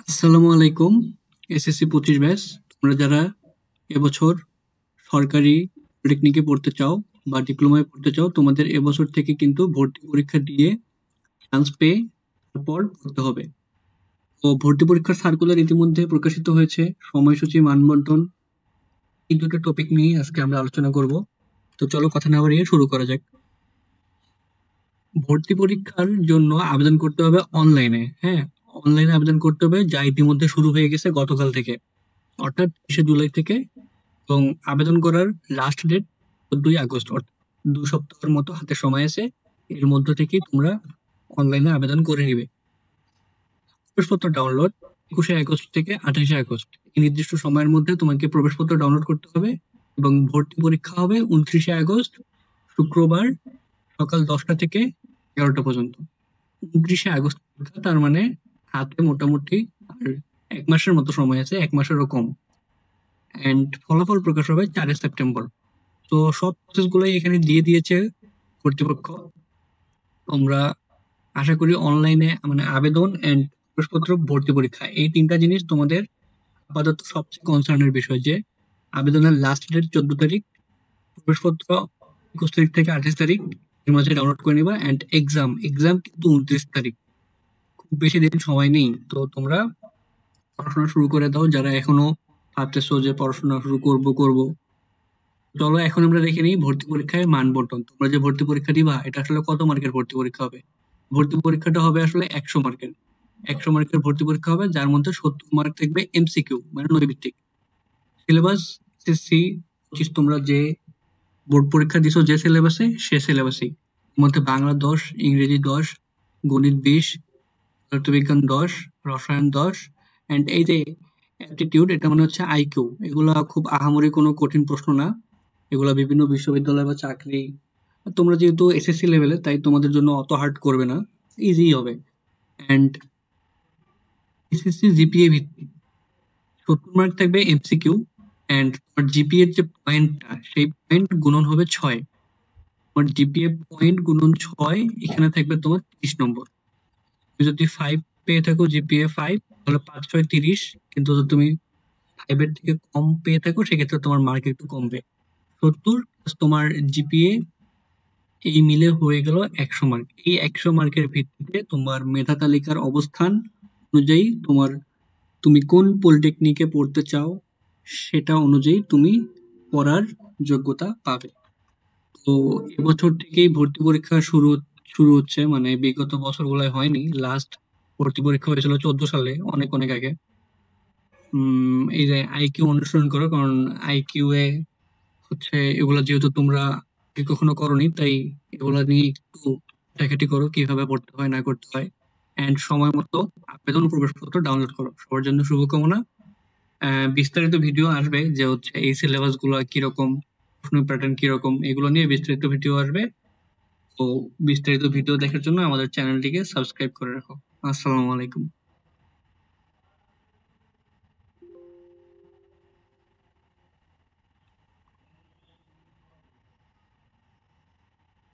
আসসালামু আলাইকুম। SSC 25 batch, তোমরা যারা এবছর সরকারি পলিটেকনিকে পড়তে চাও বা ডিপ্লোমায় পড়তে চাও, তোমাদের এবছর থেকে কিন্তু ভর্তি পরীক্ষা দিয়ে চান্স পেয়ে তারপর পড়তে হবে। তো ভর্তি পরীক্ষার সার্কুলার ইতিমধ্যে প্রকাশিত হয়েছে। সময়সূচি, মানবন্টন, এই দুটো টপিক নিয়ে আজকে আমরা আলোচনা করব। তো চলো কথা না বাড়িয়ে শুরু করা যাক। ভর্তি পরীক্ষার জন্য আবেদন করতে হবে অনলাইনে। হ্যাঁ, অনলাইনে আবেদন করতে হবে, যা ইতিমধ্যে শুরু হয়ে গেছে গতকাল থেকে, অর্থাৎ 30শে জুলাই থেকে। এবং আবেদন করার লাস্ট ডেট 14ই আগস্ট, অর্থাৎ 2 সপ্তাহের মতো হাতে সময় আছে। এর মধ্য থেকেই তোমরা অনলাইনে আবেদন করে নিবে। প্রবেশপত্র ডাউনলোড 21শে আগস্ট থেকে 28শে আগস্ট, এই নির্দিষ্ট সময়ের মধ্যে তোমাকে প্রবেশপত্র ডাউনলোড করতে হবে। এবং ভর্তি পরীক্ষা হবে 29শে আগস্ট, শুক্রবার, সকাল 10টা থেকে 11টা পর্যন্ত। 29শে আগস্ট পরীক্ষা, তার মানে হাতে মোটামুটি আর 1 মাসের মতো সময় আছে, 1 মাসেরও কম। অ্যান্ড ফলাফল প্রকাশ হবে 4 সেপ্টেম্বর। তো সব প্রসেসগুলোই এখানে দিয়ে দিয়েছে কর্তৃপক্ষ। তোমরা আশা করি অনলাইনে মানে আবেদন এন্ড প্রবেশপত্র, ভর্তি পরীক্ষা, এই তিনটা জিনিস তোমাদের আপাতত সবচেয়ে কনসার্নের বিষয়। যে আবেদনের লাস্ট ডেট 14 তারিখ, প্রবেশপত্র 21 তারিখ থেকে 28 তারিখ, এর মাঝে ডাউনলোড করে নিবা। অ্যান্ড এক্সাম এক্সাম কিন্তু 29 তারিখ, খুব বেশি দিন সময় নেই। তো তোমরা পড়াশোনা শুরু করে দাও, যারা এখনো ভাবতেছো যে পড়াশোনা শুরু করব। চলো এখন আমরা দেখে নিই ভর্তি পরীক্ষায় মান বন্টন। তোমরা যে ভর্তি পরীক্ষা দিবা, এটা আসলে কত মার্কের ভর্তি পরীক্ষা হবে? ভর্তি পরীক্ষাটা হবে আসলে 100 মার্কের। 100 মার্কের ভর্তি পরীক্ষা হবে, যার মধ্যে 70 মার্ক থাকবে এমসিকিউ, মানে নৈর্ভিত্তিক। সিলেবাস এসএসসি 25 তোমরা যে বোর্ড পরীক্ষা দিছো যে সিলেবাসে, সে সিলেবাসেই। এর মধ্যে বাংলা 10, ইংরেজি 10, গণিত 20, পদার্থবিজ্ঞান 10, রসায়ন 10, এন্ড এই যে অ্যাপটিটিউড, এটা মানে হচ্ছে আইকিউ। এগুলা খুব আহামরি কোনো কঠিন প্রশ্ন না। এগুলা বিভিন্ন বিশ্ববিদ্যালয় বা চাকরি, তোমরা যেহেতু এসএসসি লেভেলে, তাই তোমাদের জন্য অত হার্ড করবে না, ইজি হবে। অ্যান্ড এসএসসি জিপিএ ভিত্তিক, 70 মার্ক থাকবে এমসিকিউ। অ্যান্ড তোমার জিপিএ এর যে পয়েন্টটা, সেই পয়েন্ট গুণন হবে 6। তোমার জিপিএ পয়েন্ট গুণন 6, এখানে থাকবে তোমার 30 নম্বর। তুমি যদি 5 পেয়ে থাকো, জিপিএ 5, তাহলে 5 6 30। কিন্তু যদি তুমি 5-এর থেকে কম পেয়ে থাকো, সেক্ষেত্রে তোমার মার্ক একটু কমবে। 70 প্লাস তোমার জিপিএ, এই মিলে হয়ে গেল 100 মার্ক। এই 100 মার্কের ভিত্তিতে তোমার মেধা তালিকার অবস্থান অনুযায়ী তুমি কোন পলিটেকনিকে পড়তে চাও, সেটা অনুযায়ী তুমি পড়ার যোগ্যতা পাবে। তো এবছর থেকেই ভর্তি পরীক্ষা শুরু শুরু হচ্ছে, মানে বিগত বছরগুলোয় হয়নি। লাস্ট ভর্তি পরীক্ষা হয়েছিল 14 সালে, অনেক অনেক আগে। এই যে আইকিউ অনুসরণ করো, কারণ আইকিউ এ হচ্ছে এগুলা যেহেতু তোমরা আগে কখনো করোনি, তাই এগুলা নিয়ে একটু ঘাটাঘাটি করো, কিভাবে পড়তে হয় না করতে হয়। এন্ড সময় মতো আবেদন ও প্রবেশপত্র ডাউনলোড করো। সবার জন্য শুভকামনা। বিস্তারিত ভিডিও আসবে, যে হচ্ছে এই সিলেবাস গুলো কিরকম, প্রশ্ন প্যাটার্ন কিরকম, এগুলো নিয়ে বিস্তারিত ভিডিও আসবে। তো বিস্তারিত ভিডিও দেখার জন্য আমাদের চ্যানেলটিকে সাবস্ক্রাইব করে রাখো। আসসালামু আলাইকুম।